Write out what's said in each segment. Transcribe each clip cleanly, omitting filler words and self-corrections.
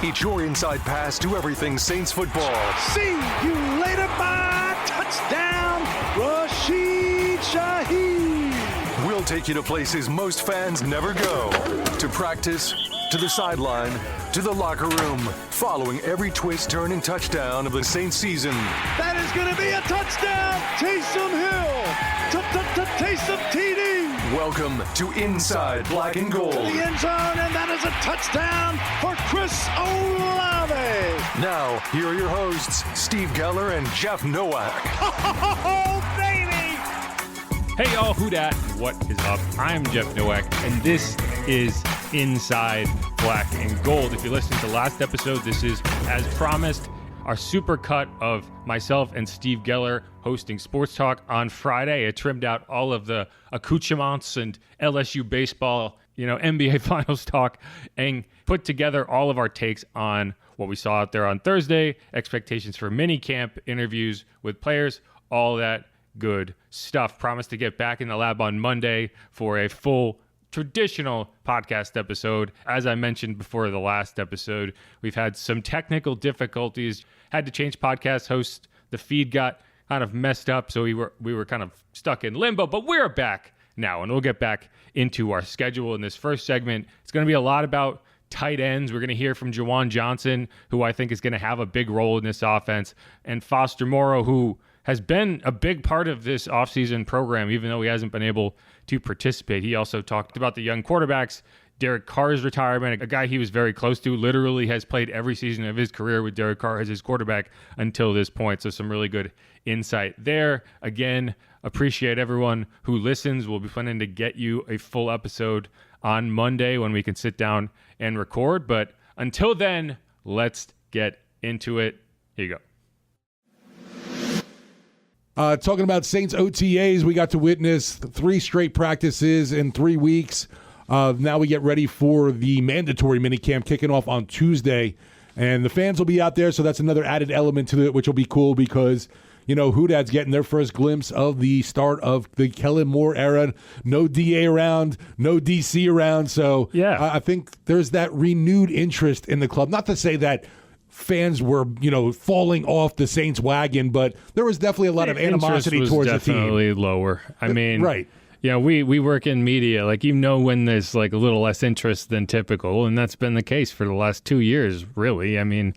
It's your inside pass to everything Saints football. See you later, bye. Touchdown, Rashid Shaheed. We'll take you to places most fans never go. To practice, to the sideline, to the locker room. Following every twist, turn, and touchdown of the Saints season. That is going to be a touchdown. Taysom Hill. Taysom TD. Welcome to Inside Black and Gold. To the end zone, and that is a touchdown for Chris Olave. Now, here are your hosts, Steve Geller and Jeff Nowak. Oh, baby! Hey y'all, who dat? What is up? I'm Jeff Nowak, and this is Inside Black and Gold. If you listened to last episode, this is, as promised, our super cut of myself and Steve Geller hosting Sports Talk on Friday. I trimmed out all of the accoutrements and LSU baseball, NBA Finals talk, and put together all of our takes on what we saw out there on Thursday, expectations for minicamp, interviews with players, all that good stuff. Promised to get back in the lab on Monday for a full traditional podcast episode. As I mentioned before the last episode, we've had some technical difficulties, had to change podcast hosts. The feed got kind of messed up, so we were kind of stuck in limbo, but we're back now, and we'll get back into our schedule. In this first segment, it's going to be a lot about tight ends. We're going to hear from Juwan Johnson, who I think is going to have a big role in this offense, and Foster Moreau, who has been a big part of this offseason program, even though he hasn't been able to participate. He also talked about the young quarterbacks, Derek Carr's retirement, a guy he was very close to, literally has played every season of his career with Derek Carr as his quarterback until this point. So some really good insight there. Again, appreciate everyone who listens. We'll be planning to get you a full episode on Monday when we can sit down and record. But until then, let's get into it. Here you go. Talking about Saints OTAs, we got to witness 3 straight practices in 3 weeks. Now we get ready for the mandatory minicamp kicking off on Tuesday. And the fans will be out there, so that's another added element to it, which will be cool because, Hoodad's getting their first glimpse of the start of the Kellen Moore era. No DA around, no DC around. So yeah. I think there's that renewed interest in the club. Not to say that fans were, falling off the Saints wagon, but there was definitely a lot of animosity towards the team. Definitely lower. I mean, right. We work in media, when there's a little less interest than typical, and that's been the case for the last 2 years, really. I mean,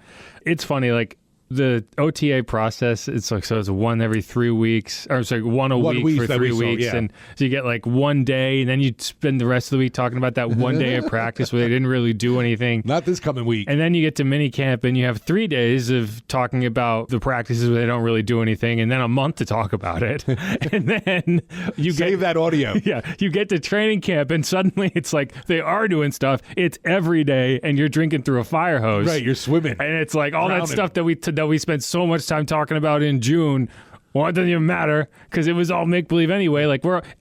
it's funny, the OTA process, it's it's one every 3 weeks, or sorry, one week for 3 weeks. Yeah. And so you get one day, and then you spend the rest of the week talking about that one day of practice where they didn't really do anything. Not this coming week. And then you get to minicamp, and you have 3 days of talking about the practices where they don't really do anything, and then a month to talk about it. And then you save that audio. Yeah, you get to training camp, and suddenly it's they are doing stuff. It's every day, and you're drinking through a fire hose. Right, you're swimming. And it's all that stuff that we spent so much time talking about in June. Well, it doesn't even matter because it was all make-believe anyway.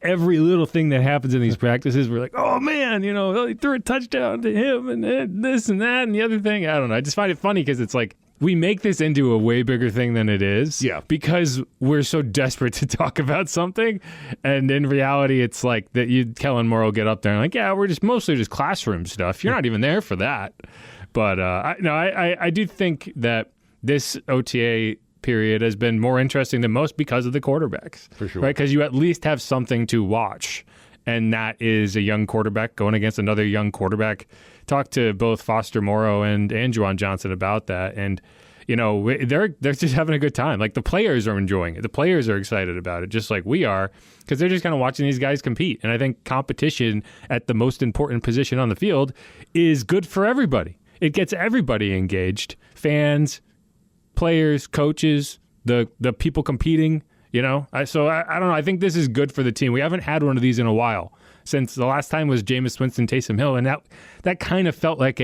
Every little thing that happens in these practices, we're oh man, he threw a touchdown to him and this and that and the other thing. I don't know. I just find it funny because it's we make this into a way bigger thing than it is. Yeah. Because we're so desperate to talk about something. And in reality, it's that Kellen Moore will get up there and we're just mostly just classroom stuff. You're not even there for that. But I do think that this OTA period has been more interesting than most because of the quarterbacks. For sure. Right? Because you at least have something to watch. And that is a young quarterback going against another young quarterback. Talked to both Foster Moreau and Juwan Johnson about that. And, they're just having a good time. The players are enjoying it. The players are excited about it, just like we are, because they're just kind of watching these guys compete. And I think competition at the most important position on the field is good for everybody. It gets everybody engaged. Fans, players, coaches, the people competing, So I don't know. I think this is good for the team. We haven't had one of these in a while since the last time was Jameis Winston, Taysom Hill, and that kind of felt like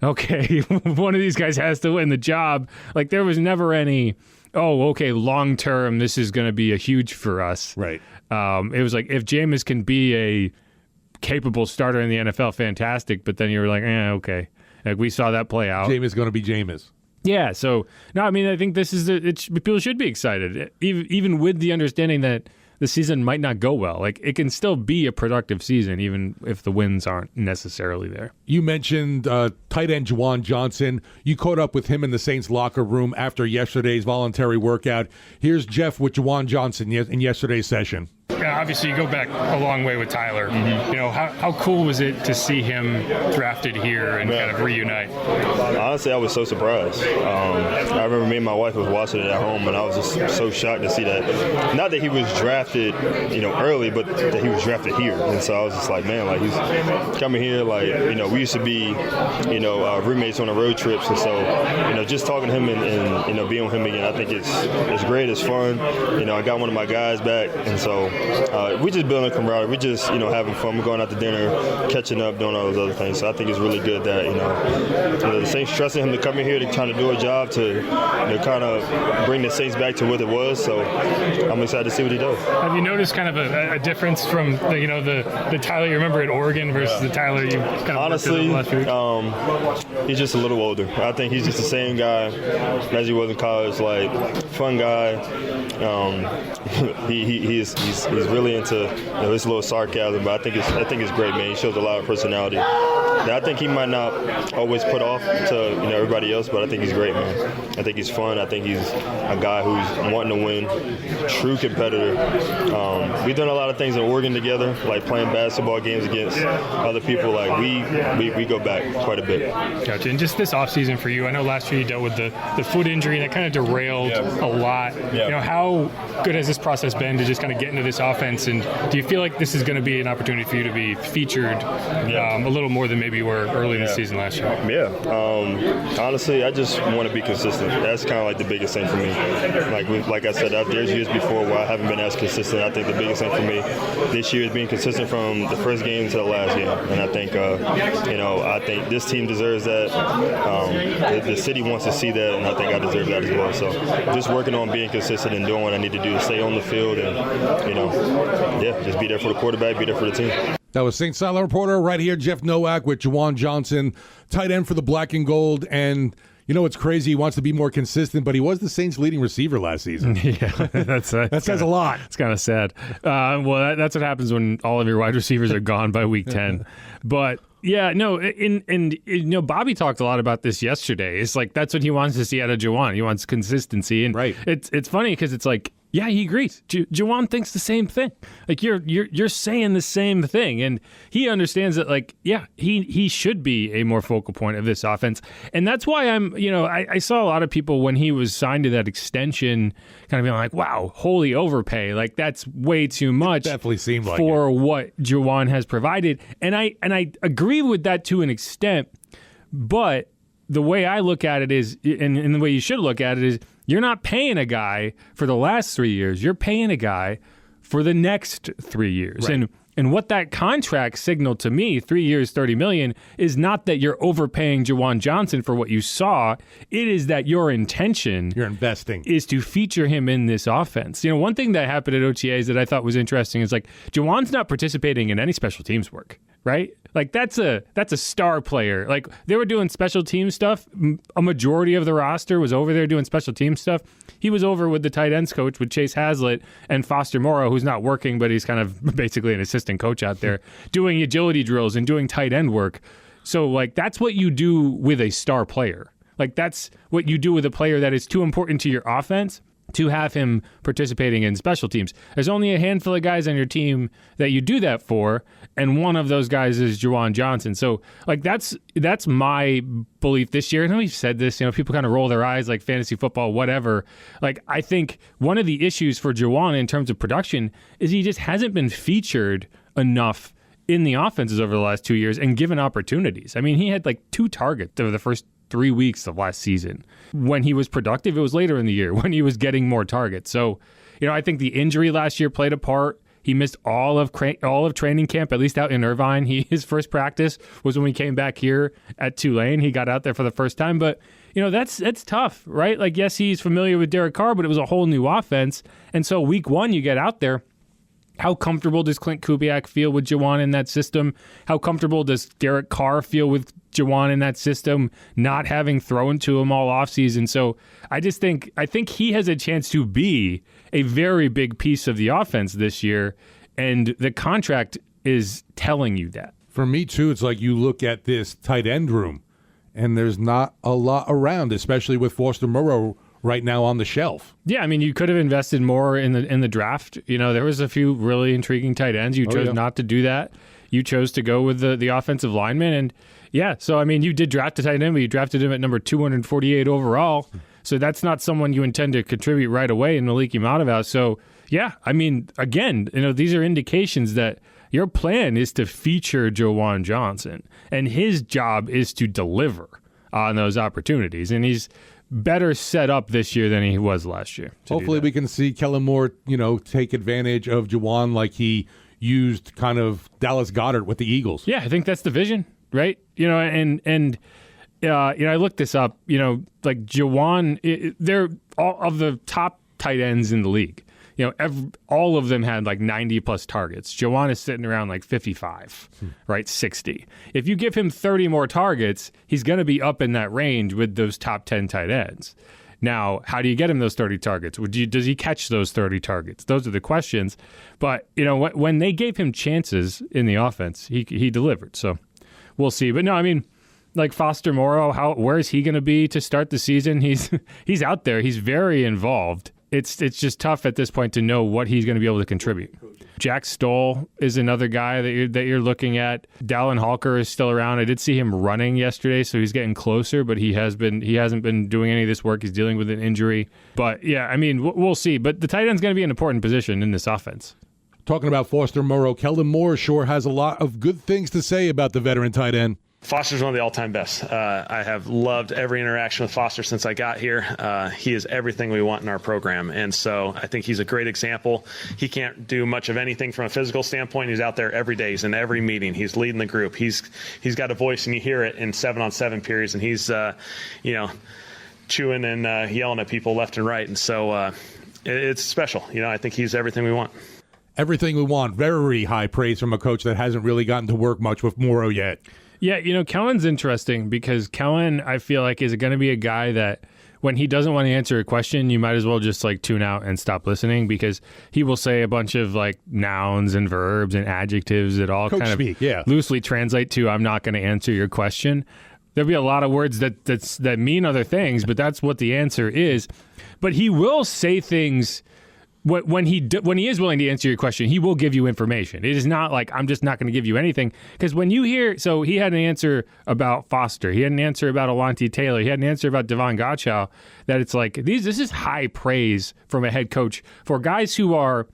one of these guys has to win the job. There was never any, long term, this is going to be a huge for us. Right. It was if Jameis can be a capable starter in the NFL, fantastic. But then you were okay. We saw that play out. Jameis going to be Jameis. Yeah, so, no, I mean, I think this is, people should be excited, even with the understanding that the season might not go well. Like, it can still be a productive season, even if the wins aren't necessarily there. You mentioned tight end Juwan Johnson. You caught up with him in the Saints locker room after yesterday's voluntary workout. Here's Jeff with Juwan Johnson in yesterday's session. Yeah, obviously, you go back a long way with Tyler. You know, how cool was it to see him drafted here and kind of reunite? Honestly, I was so surprised. I remember me and my wife was watching it at home, and I was just so shocked to see that. Not that he was drafted, early, but that he was drafted here. And so I was just like, man, like he's coming here. Like, we used to be, roommates on the road trips, and so, just talking to him and being with him again, I think it's great. It's fun. I got one of my guys back, and so. We just building a camaraderie. We just, having fun. We're going out to dinner, catching up, doing all those other things. So I think it's really good that, the Saints trusting him to come in here to kind of do a job to, kind of bring the Saints back to what it was. So I'm excited to see what he does. Have you noticed kind of a difference from the Tyler you remember at Oregon versus the Tyler you kind of honestly, last week? He's just a little older. I think he's just the same guy as he was in college. Like, fun guy. He's really into his little sarcasm, but I think it's great, man. He shows a lot of personality that I think he might not always put off to everybody else, but I think he's great, man. I think he's fun. I think he's a guy who's wanting to win, true competitor. We've done a lot of things in Oregon together, like playing basketball games against other people. Like we go back quite a bit. Gotcha. And just this offseason for you, I know last year you dealt with the foot injury and that kind of derailed a lot. How good has this process been to just kind of get into this offense, and do you feel like this is going to be an opportunity for you to be featured a little more than maybe you were early in the season last year? Honestly, I just want to be consistent. That's kind of like the biggest thing for me. Like I said, there's years before where I haven't been as consistent. I think the biggest thing for me this year is being consistent from the first game to the last game, and I think I think this team deserves that. The city wants to see that, and I think I deserve that as well. So just working on being consistent and doing what I need to do to stay on the field and just be there for the quarterback, be there for the team. That was Saints sideline reporter right here, Jeff Nowak with Juwan Johnson, tight end for the Black and Gold. And it's crazy. He wants to be more consistent, but he was the Saints' leading receiver last season. Yeah, that says a lot. It's kind of sad. That's what happens when all of your wide receivers are gone by week 10. But yeah, no, and Bobby talked a lot about this yesterday. It's like that's what he wants to see out of Juwan. He wants consistency, and right. It's funny because it's like, yeah, he agrees. Juwan thinks the same thing. Like you're saying the same thing, and he understands that. Like, yeah, he should be a more focal point of this offense, and that's why I saw a lot of people when he was signed to that extension, kind of being like, wow, holy overpay. Like that's way too much. It definitely seemed like for what Juwan has provided, and I agree with that to an extent, but the way I look at it is, and the way you should look at it is, you're not paying a guy for the last 3 years. You're paying a guy for the next 3 years. Right. And what that contract signaled to me, 3 years, $30 million, is not that you're overpaying Juwan Johnson for what you saw. It is that your intention, you're investing, is to feature him in this offense. One thing that happened at OTAs that I thought was interesting is like Juwan's not participating in any special teams work, right? Like that's a star player. Like they were doing special team stuff. A majority of the roster was over there doing special team stuff. He was over with the tight ends coach with Chase Hazlitt and Foster Moreau, who's not working, but he's kind of basically an assistant coach out there doing agility drills and doing tight end work. So like that's what you do with a star player. Like that's what you do with a player that is too important to your offense to have him participating in special teams. There's only a handful of guys on your team that you do that for, and one of those guys is Juwan Johnson. So, like, that's my belief this year. I know we've said this, people kind of roll their eyes like fantasy football, whatever. Like, I think one of the issues for Juwan in terms of production is he just hasn't been featured enough in the offenses over the last 2 years and given opportunities. I mean, he had like 2 targets over the first 3 weeks of last season. When he was productive, it was later in the year when he was getting more targets. So, I think the injury last year played a part. He missed all of training camp, at least out in Irvine. His first practice was when we came back here at Tulane. He got out there for the first time. But, that's tough, right? Like, yes, he's familiar with Derek Carr, but it was a whole new offense. And so week 1, you get out there, How comfortable does Clint Kubiak feel with Juwan in that system? How comfortable does Derek Carr feel with Juwan in that system, not having thrown to him all offseason? So I think he has a chance to be a very big piece of the offense this year, and the contract is telling you that. For me, too, it's like you look at this tight end room, and there's not a lot around, especially with Foster Moreau right now on the shelf. Yeah, I mean, you could have invested more in the draft. There was a few really intriguing tight ends. You chose not to do that. You chose to go with the offensive lineman. And yeah, so I mean, you did draft a tight end, but you drafted him at number 248 overall. So that's not someone you intend to contribute right away in Maliki Matavao. So yeah, I mean, again, these are indications that your plan is to feature Juwan Johnson, and his job is to deliver on those opportunities. And he's better set up this year than he was last year. Hopefully we can see Kellen Moore, take advantage of Juwan like he used kind of Dallas Goedert with the Eagles. Yeah, I think that's the vision, right? I looked this up, like Juwan, they're all of the top tight ends in the league. All of them had like 90 plus targets. Juwan is sitting around like 55, right? 60. If you give him 30 more targets, he's going to be up in that range with those top 10 tight ends. Now, how do you get him those 30 targets? Does he catch those 30 targets? Those are the questions. But, when they gave him chances in the offense, he delivered. So we'll see. But no, I mean, like Foster Moreau, where is he going to be to start the season? He's out there. He's very involved. It's just tough at this point to know what he's going to be able to contribute. Jack Stoll is another guy that you're looking at. Dallin Halker is still around. I did see him running yesterday, so he's getting closer, but he hasn't been doing any of this work. He's dealing with an injury. But yeah, I mean, we'll see. But the tight end's going to be an important position in this offense. Talking about Foster Moreau, Kellen Moore sure has a lot of good things to say about the veteran tight end. Foster's one of the all-time best. I have loved every interaction with Foster since I got here. He is everything we want in our program, and so I think he's a great example. He can't do much of anything from a physical standpoint. He's out there every day. He's in every meeting. He's leading the group. He's got a voice, and you hear it in 7-on-7 periods, and he's chewing and yelling at people left and right, and so it's special. I think he's everything we want. Everything we want. Very high praise from a coach that hasn't really gotten to work much with Moreau yet. Yeah, Kellen's interesting because Kellen, I feel like, is going to be a guy that when he doesn't want to answer a question, you might as well just like tune out and stop listening, because he will say a bunch of like nouns and verbs and adjectives that all kind of loosely translate to "I'm not going to answer your question." There'll be a lot of words that mean other things, but that's what the answer is. But he will say things. When he is willing to answer your question, he will give you information. It is not like, I'm just not going to give you anything. Because when you hear, so he had an answer about Foster, he had an answer about Alontae Taylor, he had an answer about Devon Gottschall, that it's like, this is high praise from a head coach for guys who are,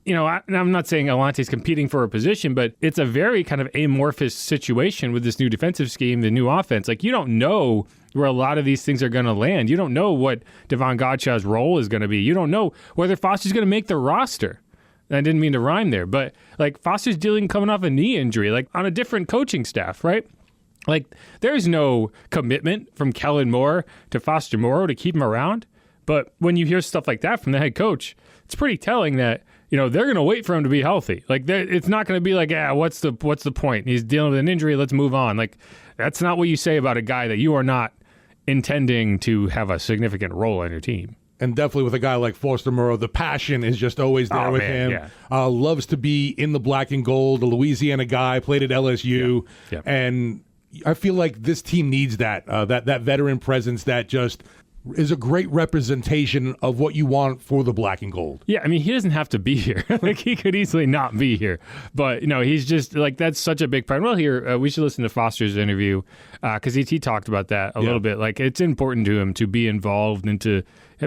and I'm not saying Alontae's competing for a position, but it's a very kind of amorphous situation with this new defensive scheme, the new offense. Like, you don't know where a lot of these things are going to land. You don't know what Devon Gottschall's role is going to be. You don't know whether Foster's going to make the roster. And I didn't mean to rhyme there, but like Foster's coming off a knee injury, like on a different coaching staff, right? Like, there's no commitment from Kellen Moore to Foster Moreau to keep him around. But when you hear stuff like that from the head coach, it's pretty telling that, they're going to wait for him to be healthy. Like, it's not going to be like, what's the point? He's dealing with an injury. Let's move on. Like, that's not what you say about a guy that you are not intending to have a significant role on your team. And definitely with a guy like Foster Moreau, the passion is just always there with him. Yeah. Loves to be in the black and gold, a Louisiana guy, played at LSU. Yeah. And I feel like this team needs that veteran presence that just is a great representation of what you want for the black and gold. Yeah, I mean, he doesn't have to be here. Like, he could easily not be here. But, he's just, like, that's such a big part. Well, here, we should listen to Foster's interview because he talked about that a little bit. Like, it's important to him to be involved and to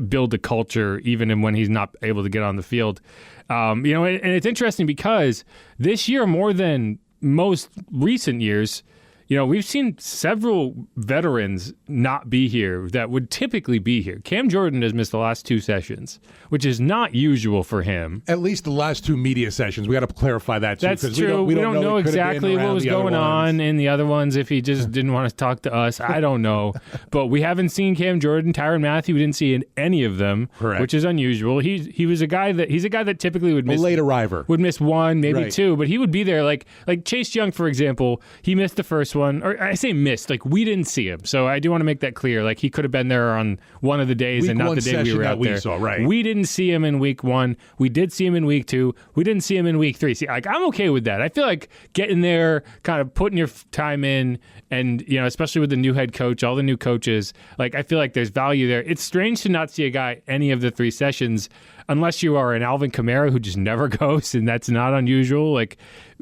build the culture even when he's not able to get on the field. And it's interesting because this year, more than most recent years, we've seen several veterans not be here that would typically be here. Cam Jordan has missed the last 2 sessions, which is not usual for him. At least the last 2 media sessions. We got to clarify that, too. That's true. We don't know exactly what was going on in the other ones, if he just didn't want to talk to us. I don't know. But we haven't seen Cam Jordan, Tyrann Mathieu. We didn't see in any of them, correct, which is unusual. He's a guy that typically would miss. A late arriver. Would miss 1, maybe 2, but he would be there. Like Chase Young, for example, he missed the first one. Or I say missed, like we didn't see him. So I do want to make that clear. Like he could have been there on one of the days and not the day we were out there. Saw, right. We didn't see him in week 1. We did see him in week 2. We didn't see him in week 3. See, like I'm okay with that. I feel like getting there, kind of putting your time in, and especially with the new head coach, all the new coaches, like I feel like there's value there. It's strange to not see a guy any of the 3 sessions, unless you are an Alvin Kamara who just never goes, and that's not unusual. Like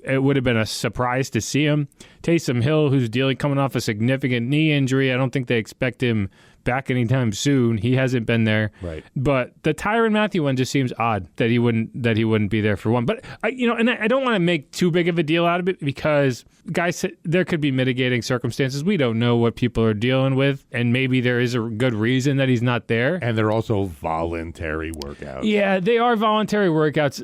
it would have been a surprise to see him. Taysom Hill, who's coming off a significant knee injury, I don't think they expect him back anytime soon. He hasn't been there. Right. But the Tyrann Mathieu one just seems odd that he wouldn't be there for one. But I don't want to make too big of a deal out of it, because guys, there could be mitigating circumstances. We don't know what people are dealing with, and maybe there is a good reason that he's not there. And they're also voluntary workouts. Yeah, they are voluntary workouts.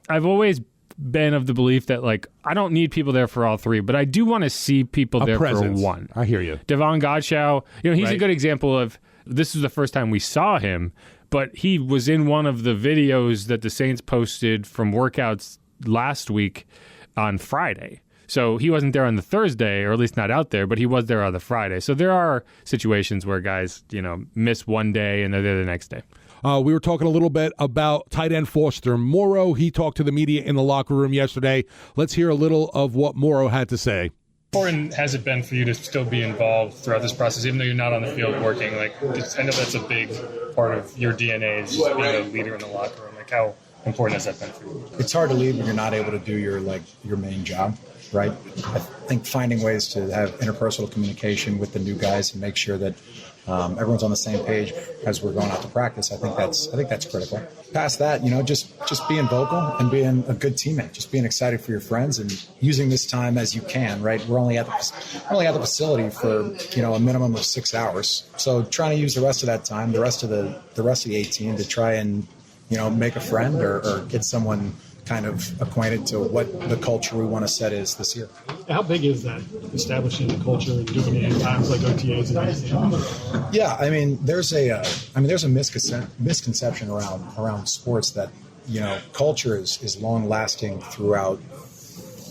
I've always been of the belief that, like, I don't need people there for all 3, but I do want to see people there presence. for 1. I hear you. Devon Godchaux, he's right. a good example of, this is the first time we saw him, but he was in one of the videos that the Saints posted from workouts last week on Friday. So he wasn't there on the Thursday, or at least not out there, but he was there on the Friday. So there are situations where guys, miss one day and they're there the next day. We were talking a little bit about tight end Foster Moreau. He talked to the media in the locker room yesterday. Let's hear a little of what Moreau had to say. How important has it been for you to still be involved throughout this process, even though you're not on the field working? Like, I know that's a big part of your DNA, is just being a leader in the locker room. Like, how important has that been for you? It's hard to leave when you're not able to do your main job, right? I think finding ways to have interpersonal communication with the new guys and make sure that everyone's on the same page as we're going out to practice. I think that's critical. Past that, just being vocal and being a good teammate, just being excited for your friends and using this time as you can. Right, we're only at the facility for a minimum of 6 hours, so trying to use the rest of that time, the rest of the 18, to try and make a friend or get someone kind of acquainted to what the culture we want to set is this year. How big is that, establishing the culture and doing it in times like OTAs and everything? Yeah, there's a misconception around sports that culture is long lasting throughout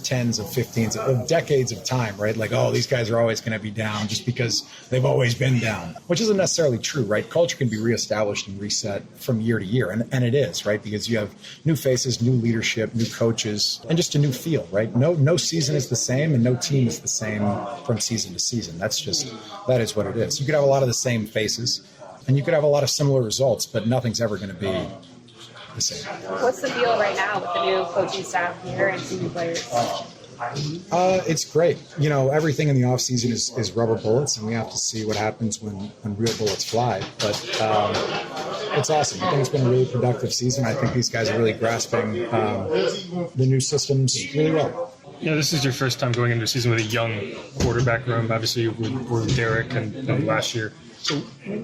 tens of 15s of decades of time, right? Like, oh, these guys are always going to be down just because they've always been down, which isn't necessarily true, right? Culture can be reestablished and reset from year to year, and it is, right? Because you have new faces, new leadership, new coaches, and just a new feel, right? No season is the same, and no team is the same from season to season. That is what it is. You could have a lot of the same faces, and you could have a lot of similar results, but nothing's ever going to be the same. What's the deal right now with the new coaching staff here and some new players? It's great. Everything in the off season is rubber bullets, and we have to see what happens when real bullets fly. But it's awesome. I think it's been a really productive season. I think these guys are really grasping the new systems really well. This is your first time going into a season with a young quarterback room. Obviously, with Derek and last year. So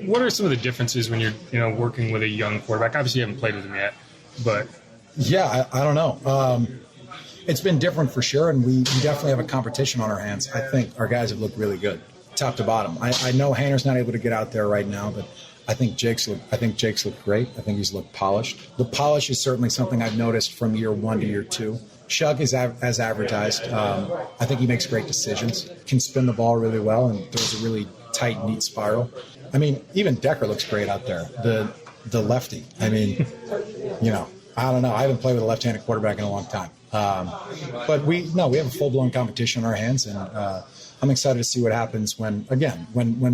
what are some of the differences when you're working with a young quarterback? Obviously, you haven't played with him yet, but yeah, I don't know. It's been different for sure, and we definitely have a competition on our hands. I think our guys have looked really good, top to bottom. I know Hayner's not able to get out there right now, but I think Jake's looked great. I think he's looked polished. The polish is certainly something I've noticed from year 1 to year 2. Shough is as advertised. I think he makes great decisions, can spin the ball really well, and throws a really tight, neat spiral. Even Decker looks great out there, the lefty. I don't know. I haven't played with a left-handed quarterback in a long time. But we have a full-blown competition on our hands, and I'm excited to see what happens when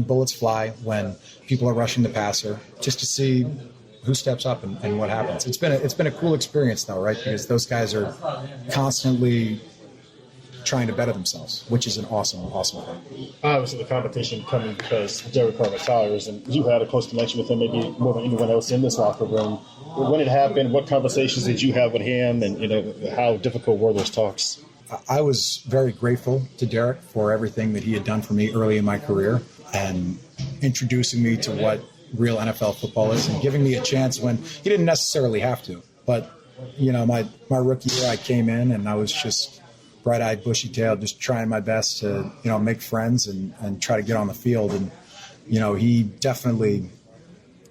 bullets fly, when people are rushing the passer, just to see who steps up and what happens. It's been a cool experience, though, right? Because those guys are constantly trying to better themselves, which is an awesome thing. Obviously, the competition coming because Derek Carr retires, and you had a close connection with him, maybe more than anyone else in this locker room. When it happened, what conversations did you have with him, and how difficult were those talks? I was very grateful to Derek for everything that he had done for me early in my career and introducing me to what real NFL football is and giving me a chance when he didn't necessarily have to. But, my rookie year, I came in and I was just bright-eyed, bushy-tailed, just trying my best to, make friends and try to get on the field. And,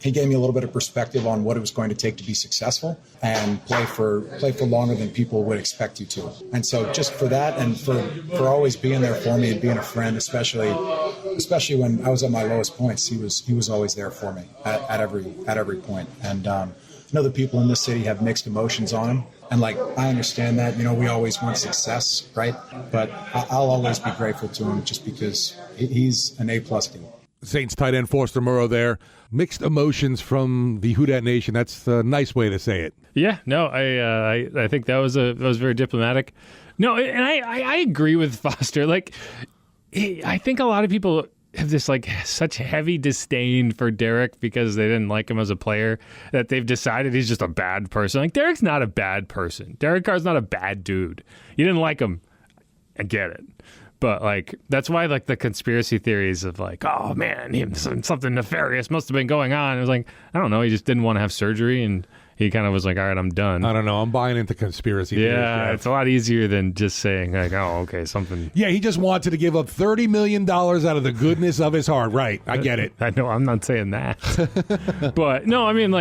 he gave me a little bit of perspective on what it was going to take to be successful and play for longer than people would expect you to. And so just for that and for always being there for me and being a friend, especially when I was at my lowest points, he was always there for me at every point. And I know the people in this city have mixed emotions on him. And I understand that, we always want success, right? But I'll always be grateful to him just because he's an A+ dude. Saints tight end Foster Moreau there. Mixed emotions from the Who Dat Nation. That's a nice way to say it. Yeah, no, I think that was very diplomatic. No, and I agree with Foster. I think a lot of people have this such heavy disdain for Derek because they didn't like him as a player that they've decided he's just a bad person. Derek's not a bad person. Derek Carr's not a bad dude. You didn't like him. I get it. But that's why the conspiracy theories of oh man, something nefarious must have been going on. It was I don't know, he just didn't want to have surgery and he kind of was all right, I'm done. I don't know, I'm buying into conspiracy theories. Yeah, it's a lot easier than just saying oh, okay, something. Yeah, he just wanted to give up $30 million out of the goodness of his heart. Right, I get it. I know, I'm not saying that. But no, I mean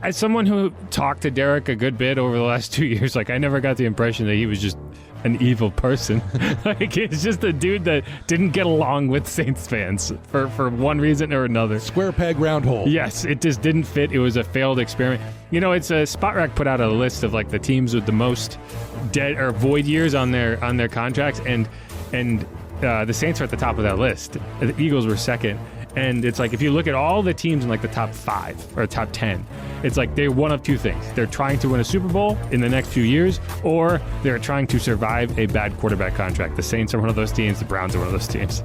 as someone who talked to Derek a good bit over the last 2 years, I never got the impression that he was just an evil person. It's just a dude that didn't get along with Saints fans for one reason or another. Square peg, round hole. Yes, it just didn't fit. It was a failed experiment. It's a Spot Rack put out a list of the teams with the most dead or void years on their contracts, and the Saints are at the top of that list. The Eagles were second. And it's if you look at all the teams in the top 5 or top 10, it's they're one of two things. They're trying to win a Super Bowl in the next few years, or they're trying to survive a bad quarterback contract. The Saints are one of those teams. The Browns are one of those teams.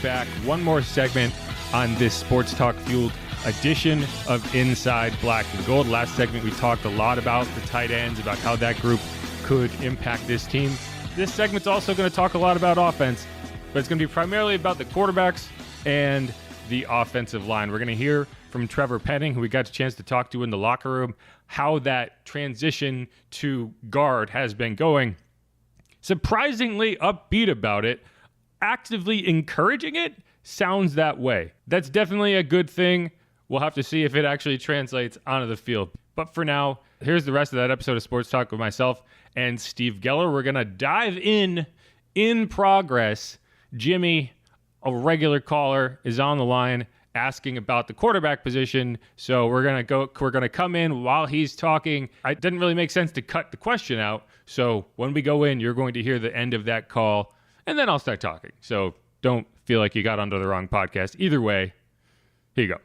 Back, one more segment on this Sports Talk-fueled edition of Inside Black and Gold. Last segment, we talked a lot about the tight ends, about how that group could impact this team. This segment's also going to talk a lot about offense, but it's going to be primarily about the quarterbacks and the offensive line. We're going to hear from Trevor Penning, who we got a chance to talk to in the locker room, how that transition to guard has been going. Surprisingly upbeat about it. Actively encouraging it sounds that way. That's definitely a good thing. We'll have to see if it actually translates onto the field. But for now, here's the rest of that episode of Sports Talk with myself and Steve Geller. We're going to dive in progress. Jimmy, a regular caller, is on the line asking about the quarterback position. So we're going to come in while he's talking. It didn't really make sense to cut the question out. So when we go in, you're going to hear the end of that call. And then I'll start talking. So don't feel like you got onto the wrong podcast. Either way, here you go.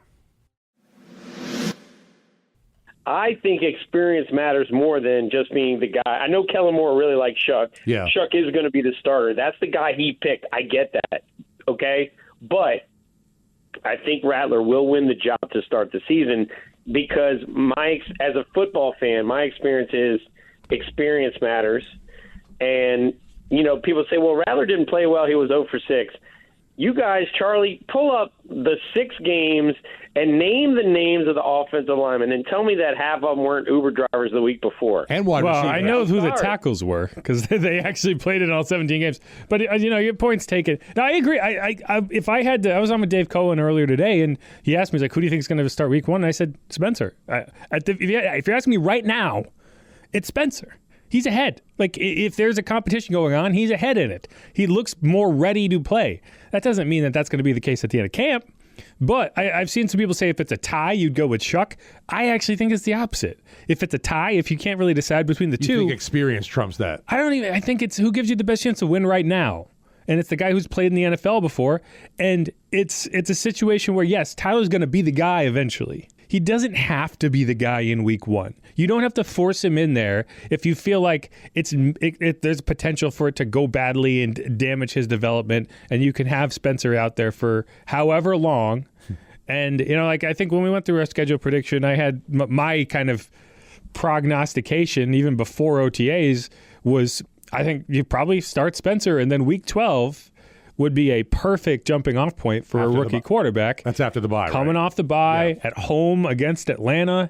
I think experience matters more than just being the guy. I know Kellen Moore really likes Shough. Yeah. Shough is going to be the starter. That's the guy he picked. I get that. Okay? But I think Rattler will win the job to start the season because as a football fan, my experience is experience matters. And people say, well, Rattler didn't play well. He was 0 for 6. You guys, Charlie, pull up the 6 games and name the names of the offensive linemen and tell me that half of them weren't Uber drivers the week before. And wide well, receiver. I know who the tackles were because they actually played in all 17 games. But, your point's taken. Now, I agree. If I had to, I was on with Dave Cohen earlier today, and he asked me, he's like, who do you think is going to start week 1? And I said, Spencer. If you're asking me right now, it's Spencer. He's ahead. If there's a competition going on, he's ahead in it. He looks more ready to play. That doesn't mean that that's going to be the case at the end of camp. But I've seen some people say if it's a tie, you'd go with Shough. I actually think it's the opposite. If it's a tie, if you can't really decide between the two. You think experience trumps that? I think it's who gives you the best chance to win right now. And it's the guy who's played in the NFL before. And it's a situation where, yes, Tyler's going to be the guy eventually. he doesn't have to be the guy in week 1. You don't have to force him in there if you feel like there's potential for it to go badly and damage his development, and you can have Spencer out there for however long. And, I think when we went through our schedule prediction, I had my kind of prognostication even before OTAs was, I think you probably start Spencer, and then week 12 would be a perfect jumping off point for a rookie quarterback. That's after the bye, coming off the bye at home against Atlanta.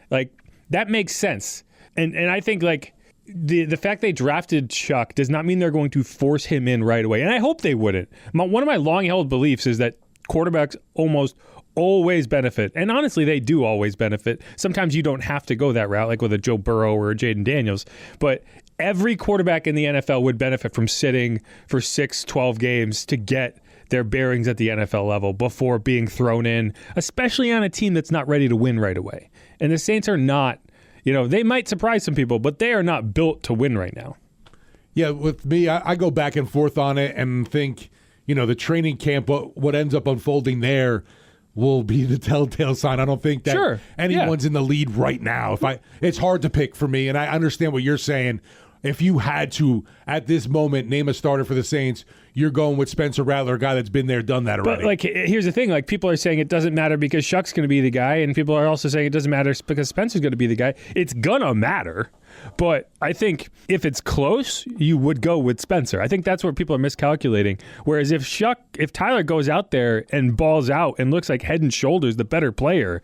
Like, that makes sense. And I think, like, the fact they drafted Shough does not mean they're going to force him in right away. And I hope they wouldn't. One of my long-held beliefs is that quarterbacks almost always benefit. And honestly, they do always benefit. Sometimes you don't have to go that route, like with a Joe Burrow or a Jaden Daniels. But every quarterback in the NFL would benefit from sitting for 6-12 games to get their bearings at the NFL level before being thrown in, especially on a team that's not ready to win right away. And the Saints are not, they might surprise some people, but they are not built to win right now. Yeah, with me, I go back and forth on it and think, the training camp, what ends up unfolding there will be the telltale sign. I don't think that anyone's in the lead right now. It's hard to pick for me, and I understand what you're saying. If you had to, at this moment, name a starter for the Saints, you're going with Spencer Rattler, a guy that's been there, done that already. But, like, here's the thing. Like, people are saying it doesn't matter because Shough's going to be the guy, and people are also saying it doesn't matter because Spencer's going to be the guy. It's going to matter. But I think if it's close, you would go with Spencer. I think that's where people are miscalculating. Whereas if Tyler goes out there and balls out and looks like head and shoulders the better player,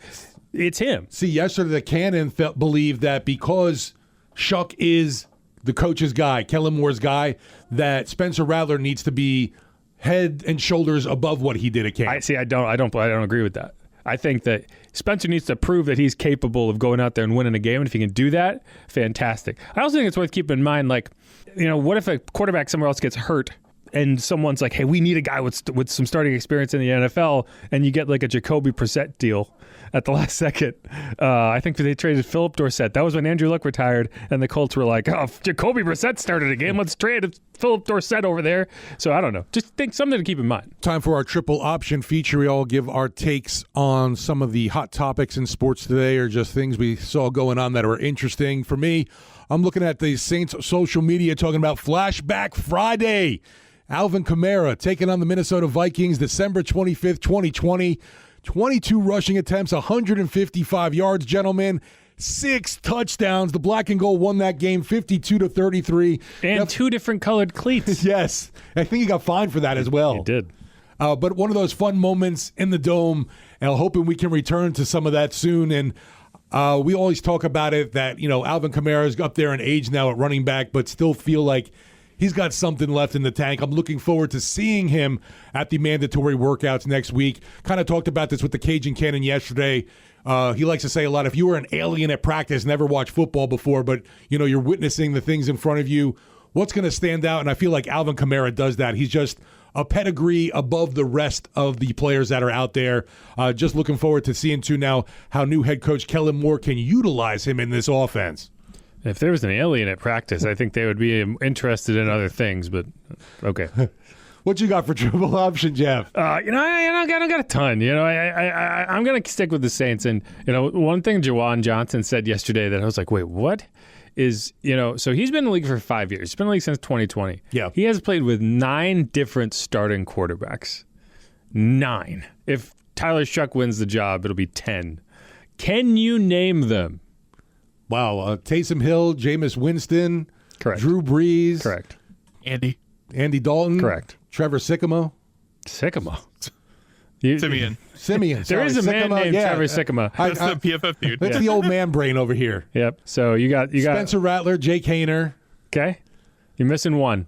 it's him. See, yesterday the Cannon believed that because Shough is the coach's guy, Kellen Moore's guy, that Spencer Rattler needs to be head and shoulders above what he did at camp. I don't agree with that. I think that Spencer needs to prove that he's capable of going out there and winning a game, and if he can do that, fantastic. I also think it's worth keeping in mind, like, what if a quarterback somewhere else gets hurt and someone's like, hey, we need a guy with some starting experience in the NFL, and you get like a Jacoby Brissett deal at the last second. I think they traded Philip Dorsett. That was when Andrew Luck retired, and the Colts were like, oh, Jacoby Brissett started a game. Let's trade Philip Dorsett over there. So I don't know. Just think something to keep in mind. Time for our triple option feature. We all give our takes on some of the hot topics in sports today, or just things we saw going on that are interesting. For me, I'm looking at the Saints social media talking about Flashback Friday. Alvin Kamara taking on the Minnesota Vikings December 25th, 2020. 22 rushing attempts, 155 yards, gentlemen. 6 touchdowns. The black and gold won that game 52-33. And 2 different colored cleats. Yes. I think he got fined for that as well. He did. But one of those fun moments in the Dome, and hoping we can return to some of that soon. And we always talk about it that, Alvin Kamara is up there in age now at running back, but still feel like he's got something left in the tank. I'm looking forward to seeing him at the mandatory workouts next week. Kind of talked about this with the Cajun Cannon yesterday. He likes to say a lot, if you were an alien at practice, never watched football before, but you're witnessing the things in front of you, what's going to stand out? And I feel like Alvin Kamara does that. He's just a pedigree above the rest of the players that are out there. Just looking forward to seeing, too, now how new head coach Kellen Moore can utilize him in this offense. If there was an alien at practice, I think they would be interested in other things, but okay. What you got for triple option, Jeff? I don't got a ton. I'm going to stick with the Saints. And, one thing Juwan Johnson said yesterday that I was like, wait, what? Is, so he's been in the league for 5 years. He's been in the league since 2020. Yeah. He has played with 9 different starting quarterbacks. 9. If Tyler Shough wins the job, it'll be 10. Can you name them? Wow. Taysom Hill, Jameis Winston. Correct. Drew Brees. Correct. Andy Dalton. Correct. Trevor Sycamore. Simeon. There is a man named Trevor Sycamore. That's the PFF dude. That's the old man brain over here. Yep. So you got Spencer Rattler, Jake Haener. Okay. You're missing one.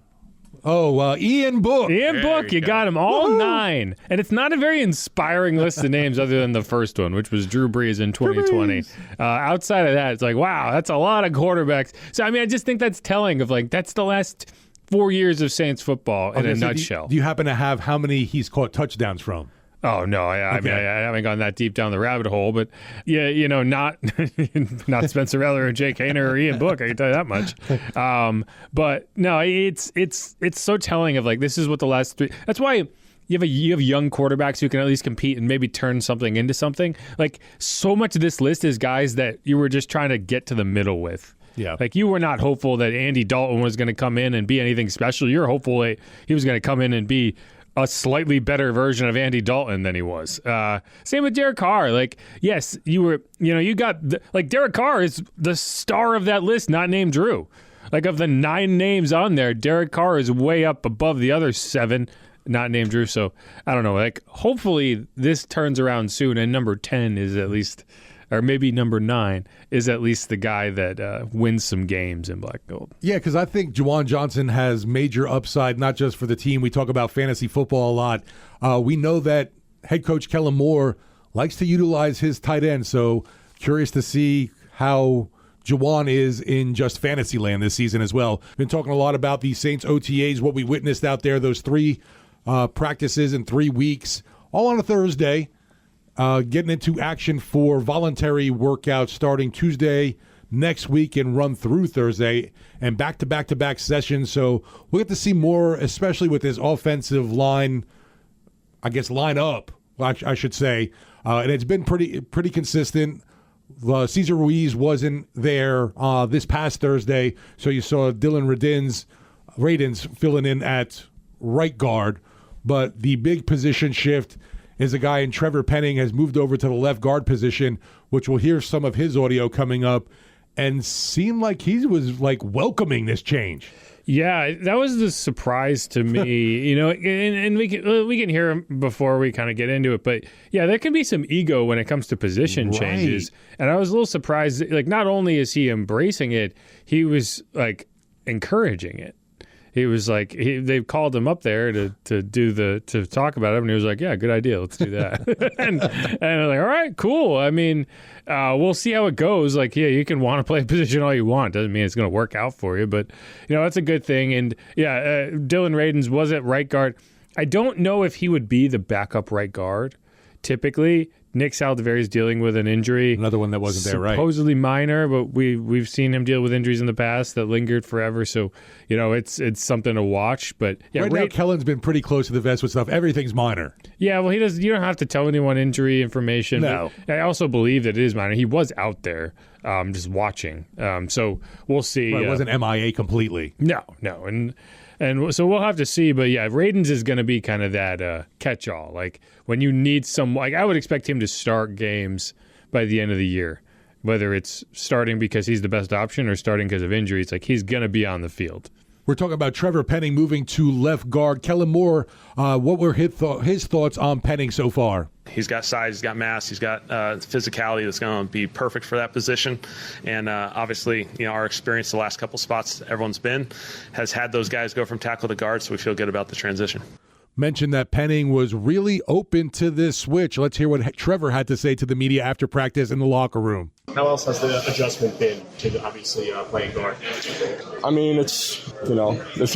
Oh, Ian Book. Ian Book, you got him all. Woo-hoo. 9. And it's not a very inspiring list of names other than the first one, which was Drew Brees in 2020. Outside of that, it's like, wow, that's a lot of quarterbacks. So, I just think that's telling of, like, that's the last 4 years of Saints football in a nutshell. Do you happen to have how many he's caught touchdowns from? Oh, no. I haven't gone that deep down the rabbit hole, but yeah, not Spencer Rattler or Jake Haener or Ian Book, I can tell you that much. But no, it's so telling of, like, this is what the last 3. That's why you have young quarterbacks who can at least compete and maybe turn something into something. Like, so much of this list is guys that you were just trying to get to the middle with. Yeah. Like, you were not hopeful that Andy Dalton was going to come in and be anything special. You're hopeful that he was going to come in and be a slightly better version of Andy Dalton than he was. Same with Derek Carr. Like, yes, you got Derek Carr is the star of that list, not named Drew. Like, of the 9 names on there, Derek Carr is way up above the other 7 not named Drew. So I don't know. Like, hopefully this turns around soon, and number 10 is at least, or maybe number 9 is at least the guy that wins some games in black and gold. Yeah, because I think Juwan Johnson has major upside, not just for the team. We talk about fantasy football a lot. We know that head coach Kellen Moore likes to utilize his tight end. So curious to see how Juwan is in just fantasy land this season as well. Been talking a lot about the Saints OTAs, what we witnessed out there, those 3 practices in 3 weeks, all on a Thursday, getting into action for voluntary workouts starting Tuesday next week and run through Thursday, and back-to-back-to-back sessions. So we'll get to see more, especially with this offensive line, line up, I should say. And it's been pretty consistent. Cesar Ruiz wasn't there this past Thursday, so you saw Dylan Radins filling in at right guard. But the big position shift is a guy in Trevor Penning has moved over to the left guard position, which we'll hear some of his audio coming up, and seemed like he was welcoming this change. Yeah, that was the surprise to me, and we can hear him before we kind of get into it. But yeah, there can be some ego when it comes to position changes. And I was a little surprised, not only is he embracing it, he was encouraging it. He was they called him up there to talk about it, and he was like, yeah, good idea, let's do that. and I'm like, all right, cool. I mean, we'll see how it goes. You can want to play a position all you want. Doesn't mean it's going to work out for you, but that's a good thing. And yeah, Dylan Radins was at right guard. I don't know if he would be the backup right guard. Typically, Nick Saldiveri is dealing with an injury. Another one that wasn't there, right? Supposedly minor, but we've seen him deal with injuries in the past that lingered forever. So, it's something to watch. But yeah, now Kellen's been pretty close to the vest with stuff. Everything's minor. Yeah, well, you don't have to tell anyone injury information. No. I also believe that it is minor. He was out there just watching. So we'll see. Right, it wasn't MIA completely. No. And so we'll have to see. But yeah, Radins is going to be kind of that catch-all. When you need I would expect him to start games by the end of the year, whether it's starting because he's the best option or starting because of injuries. He's going to be on the field. We're talking about Trevor Penning moving to left guard. Kellen Moore, what were his thoughts on Penning so far? He's got size, he's got mass, he's got physicality that's going to be perfect for that position. And obviously, our experience the last couple spots everyone's been has had those guys go from tackle to guard, so we feel good about the transition. Mentioned that Penning was really open to this switch. Let's hear what Trevor had to say to the media after practice in the locker room. How else has the adjustment been to obviously playing guard? I mean, it's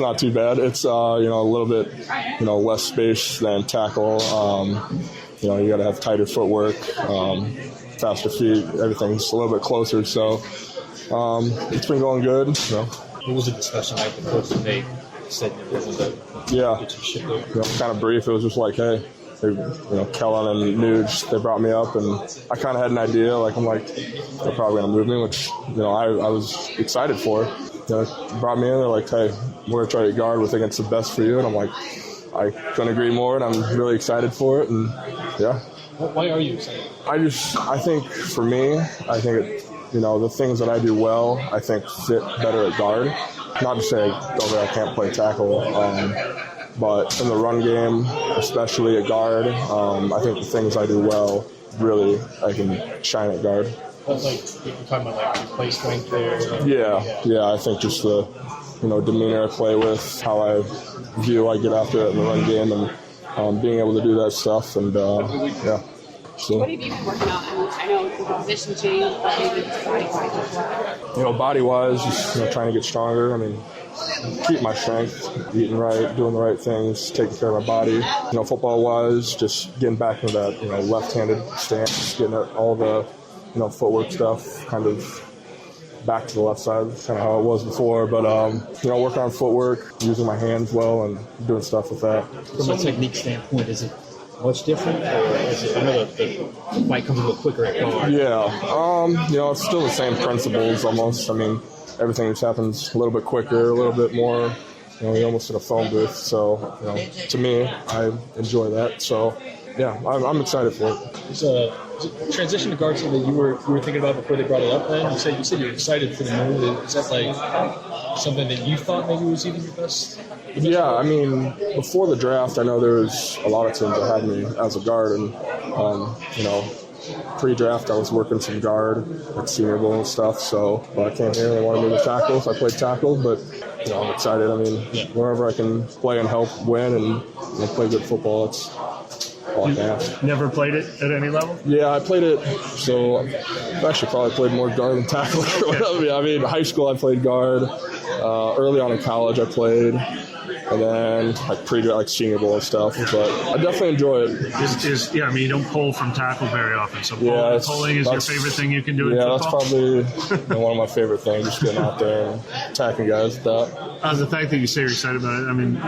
not too bad. It's a little bit less space than tackle. You got to have tighter footwork, faster feet. Everything's a little bit closer. So it's been going good. What was the discussion like with Coach today? Said it was kind of brief. It was just hey, Kellen and Nuge, they brought me up, and I kind of had an idea. They're probably going to move me, which I was excited for. Brought me in. They're like, hey, we're going to try to guard. We think it's the best for you. And I'm like, I couldn't agree more, and I'm really excited for it. And yeah. Why are you excited? I think for me, the things that I do well, I think fit better at guard. Not to say I can't play tackle, but in the run game, especially at guard, I think the things I do well, really, I can shine at guard. You're talking about your play strength there? Yeah, I think just the demeanor I play with, how I get after it in the run game, and being able to do that stuff, and yeah. So, what have you been working on? I know it's a position change, but maybe it's body-wise as well. Body-wise, just trying to get stronger. I mean, keep my strength, eating right, doing the right things, taking care of my body. Football-wise, just getting back into that, left-handed stance, getting at all the, footwork stuff, kind of back to the left side, kind of how it was before. But, working on footwork, using my hands well, and doing stuff with that. From a technique standpoint, is it much different? Or is it, I know that the fight comes a little quicker at guard. Yeah. It's still the same principles almost. I mean, everything just happens a little bit quicker, a little bit more, you're almost in a phone booth. So, to me, I enjoy that. So, yeah, I'm excited for it. So, transition to guard something that you were thinking about before they brought it up. Then you said you're excited for the move. Is that like something that you thought maybe was even your best? Yeah, I mean, before the draft, I know there was a lot of teams that had me as a guard, and pre-draft I was working some guard at Senior Bowl and stuff. So when I came here, they wanted me to tackle, so I played tackle. But I'm excited. I mean, wherever I can play and help win and play good football, it's all I can ask. Never played it at any level? Yeah, I played it. So I've actually probably played more guard than tackle. I mean, high school I played guard. Early on in college I played. And then like Senior Bowl and stuff, but I definitely enjoy it. You don't pull from tackle very often, so pulling is your favorite thing you can do in football? Yeah, that's probably one of my favorite things, just getting out there and attacking guys with that. The fact that you say you're excited about it, I mean,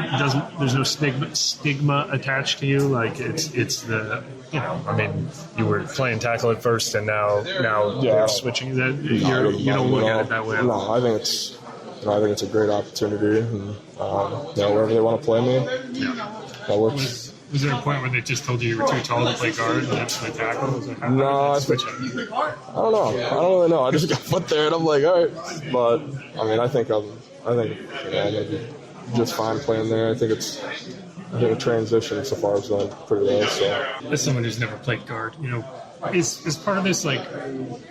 there's no stigma attached to you, like it's the, you were playing tackle at first and now you're switching, that you don't look at it that way. No, I think it's a great opportunity, and wherever they want to play me, that works. Was there a point where they just told you were too tall to play guard and that's play tackle? No, I don't know. I don't really know. I just got put there, and I'm like, all right. But I think I'm maybe just fine playing there. I think the transition so far has gone pretty well. So, as someone who's never played guard, is part of this like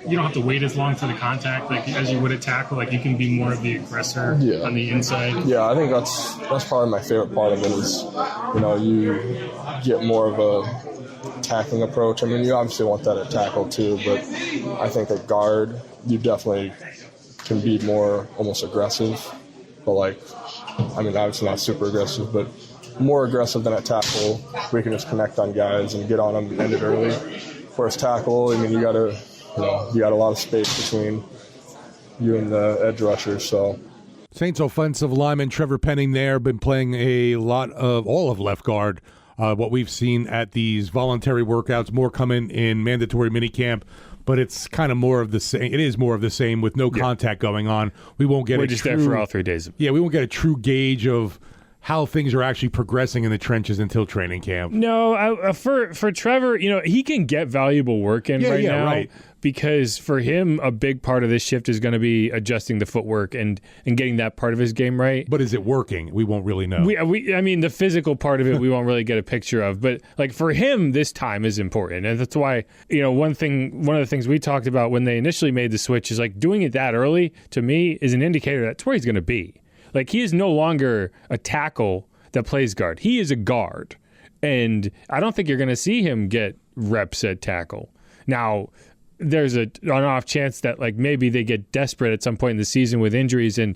you don't have to wait as long for the contact like as you would at tackle, like you can be more of the aggressor on the inside? Yeah, I think that's probably my favorite part of it is you get more of a tackling approach. I mean, you obviously want that at tackle too, but I think at guard you definitely can be more almost aggressive, but obviously not super aggressive, but more aggressive than at tackle. We can just connect on guys and get on them and end it early. Whereas tackle, you got a lot of space between you and the edge rusher. So, Saints offensive lineman Trevor Penning there, been playing a lot of all of left guard. What we've seen at these voluntary workouts, more coming in mandatory minicamp, but it's kind of more of the same. It is more of the same with no contact going on. We won't get We're just there for all 3 days. Yeah, we won't get a true gauge of how things are actually progressing in the trenches until training camp. No, for Trevor, he can get valuable work in now. Right. Because for him, a big part of this shift is going to be adjusting the footwork and getting that part of his game right. But is it working? We won't really know. The physical part of it, we won't really get a picture of. But for him, this time is important, and that's why one of the things we talked about when they initially made the switch is doing it that early. To me, is an indicator that's where he's going to be. He is no longer a tackle that plays guard. He is a guard. And I don't think you're going to see him get reps at tackle. Now, there's an off chance that maybe they get desperate at some point in the season with injuries and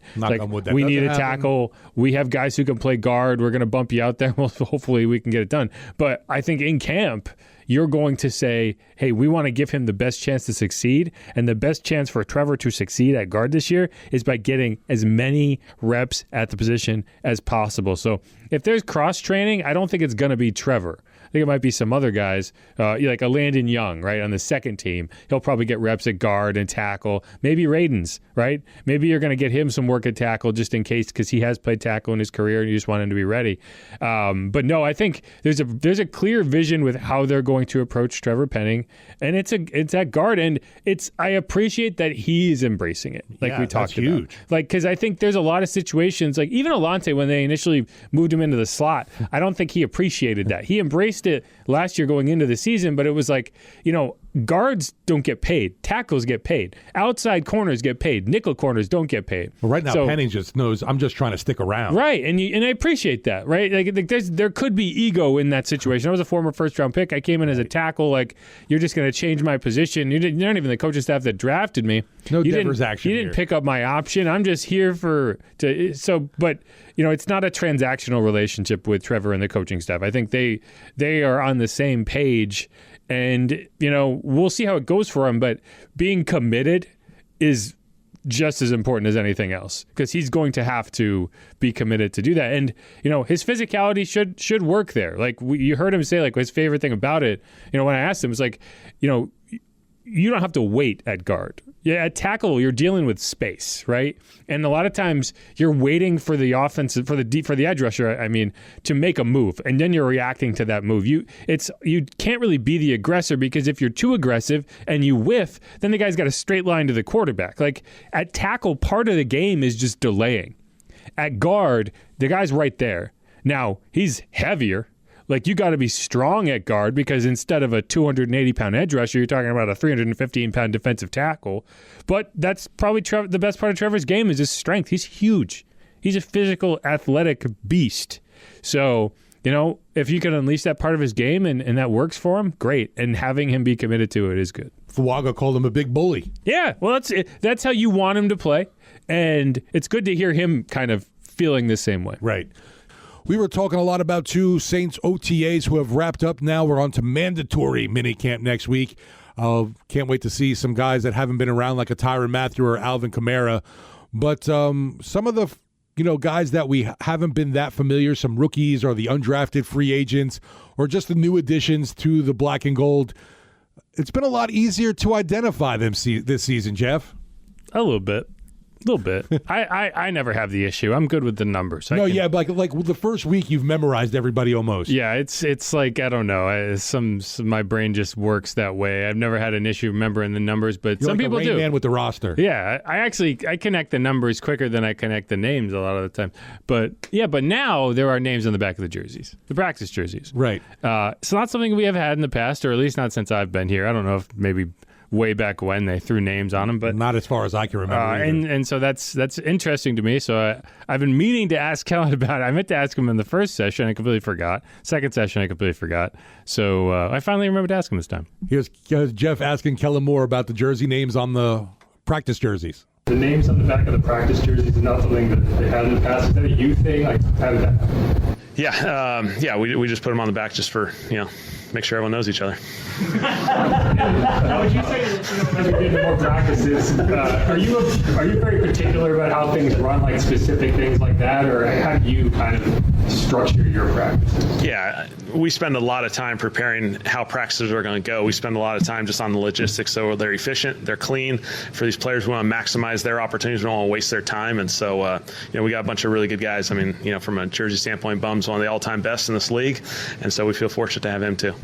we need a tackle. We have guys who can play guard. We're going to bump you out there. Well, hopefully we can get it done. But I think in camp, you're going to say, hey, we want to give him the best chance to succeed. And the best chance for Trevor to succeed at guard this year is by getting as many reps at the position as possible. So if there's cross training, I don't think it's going to be Trevor. I think it might be some other guys, like a Landon Young, right, on the second team. He'll probably get reps at guard and tackle. Maybe Radens, right? Maybe you're going to get him some work at tackle just in case because he has played tackle in his career and you just want him to be ready. But no, I think there's a clear vision with how they're going to approach Trevor Penning, and it's at guard, and I appreciate that he's embracing it, we talked about. Huge. Because I think there's a lot of situations, even Alante, when they initially moved him into the slot, I don't think he appreciated that. He embraced it last year going into the season, but it was guards don't get paid. Tackles get paid. Outside corners get paid. Nickel corners don't get paid. Well, right now, Penning just knows I'm just trying to stick around. Right, and I appreciate that, right? There could be ego in that situation. I was a former first-round pick. I came in as a tackle. You're just going to change my position. You're not even the coaching staff that drafted me. No Devers action. You didn't pick up my option. I'm just here but it's not a transactional relationship with Trevor and the coaching staff. I think they are on the same page. And, we'll see how it goes for him. But being committed is just as important as anything else, because he's going to have to be committed to do that. And, his physicality should work there. Like you heard him say, like, his favorite thing about it, when I asked him, was like, you don't have to wait at guard. Yeah, at tackle, you're dealing with space, right? And a lot of times you're waiting for the offense, for the edge rusher, to make a move, and then you're reacting to that move. You can't really be the aggressor, because if you're too aggressive and you whiff, then the guy's got a straight line to the quarterback. Like at tackle, part of the game is just delaying. At guard, the guy's right there. Now, he's heavier. Like, you got to be strong at guard, because instead of a 280-pound edge rusher, you're talking about a 315-pound defensive tackle. But that's probably the best part of Trevor's game is his strength. He's huge. He's a physical, athletic beast. So, if you can unleash that part of his game and that works for him, great. And having him be committed to it is good. Fuaga called him a big bully. Yeah, well, that's how you want him to play. And it's good to hear him kind of feeling the same way. Right. We were talking a lot about two Saints OTAs who have wrapped up now. We're on to mandatory minicamp next week. Can't wait to see some guys that haven't been around, like a Tyrann Mathieu or Alvin Kamara. But some of the guys that we haven't been that familiar, some rookies or the undrafted free agents or just the new additions to the black and gold, it's been a lot easier to identify them this season, Jeff. A little bit. I never have the issue. I'm good with the numbers. But like the first week you've memorized everybody almost. Yeah, it's like, I don't know. My brain just works that way. I've never had an issue remembering the numbers, but You're some like people a Rain do. Man with the roster. Yeah, I connect the numbers quicker than I connect the names a lot of the time. But now there are names on the back of the jerseys, the practice jerseys. Right. It's not something we have had in the past, or at least not since I've been here. I don't know if maybe way back when they threw names on them, but not as far as I can remember. And so that's interesting to me. So I've been meaning to ask Kellen about it. I meant to ask him in the first session. I completely forgot. Second session, I completely forgot. So I finally remembered to ask him this time. Here's Jeff asking Kellen Moore about the jersey names on the practice jerseys. The names on the back of the practice jerseys is not something that they had in the past. Is that a you thing? Like, how did that happen? Yeah, we just put them on the back just for, make sure everyone knows each other. How would you say, as we get into more practices, are you very particular about how things run, like specific things like that, or how do you kind of structure your practice? Yeah, we spend a lot of time preparing how practices are going to go. We spend a lot of time just on the logistics, so they're efficient, they're clean. For these players, we want to maximize their opportunities. We don't want to waste their time, and so we got a bunch of really good guys. From a jersey standpoint, Bum's one of the all-time best in this league, and so we feel fortunate to have him too.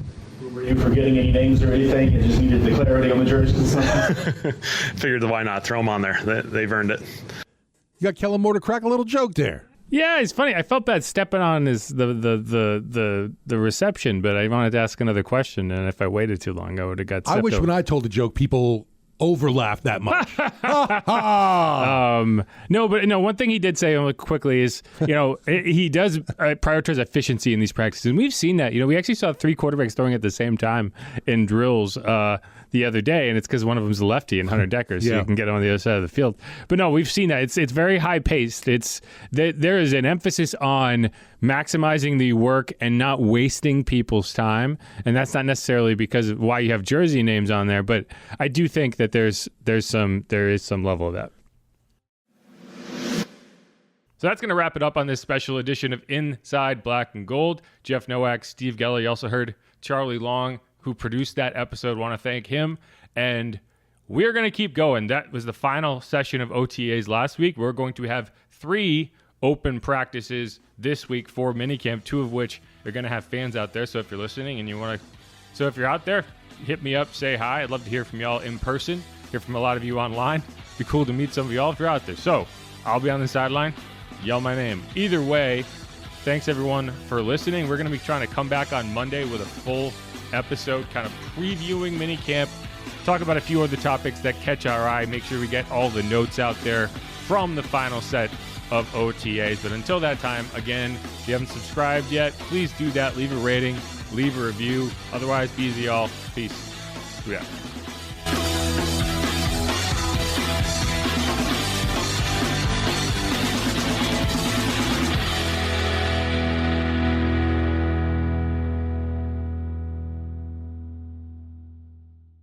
Were you forgetting any names or anything? You just needed the clarity on the jerseys. Figured why not throw them on there? They've earned it. You got Kellen Moore to crack a little joke there. Yeah, it's funny. I felt bad stepping on the reception, but I wanted to ask another question, and if I waited too long, I would have got stepped I wish over. when I told a joke, people overlaughed that much. One thing he did say quickly is, he does prioritize efficiency in these practices. And we've seen that. We actually saw 3 quarterbacks throwing at the same time in drills the other day, and it's because one of them's a lefty and Hunter Decker, so you can get him on the other side of the field. But no, we've seen that. It's very high paced. There is an emphasis on maximizing the work and not wasting people's time, and that's not necessarily because of why you have jersey names on there, but I do think that there is some level of that. So that's going to wrap it up on this special edition of Inside Black and Gold. Jeff Nowak, Steve Geller. You also heard Charlie Long, who produced that episode. Want to thank him. And we're going to keep going. That was the final session of OTAs last week. We're going to have 3 open practices this week for minicamp, 2 of which are going to have fans out there. So if you're listening and you want to, so if you're out there, hit me up, say hi. I'd love to hear from y'all in person, hear from a lot of you online. Be cool to meet some of y'all if you're out there. So I'll be on the sideline. Yell my name. Either way, thanks everyone for listening. We're going to be trying to come back on Monday with a full episode, kind of previewing minicamp, talk about a few other topics that catch our eye, make sure we get all the notes out there from the final set of OTAs. But until that time, again, if you haven't subscribed yet, please do that. Leave a rating, leave a review. Otherwise, be easy, y'all. Peace. Yeah.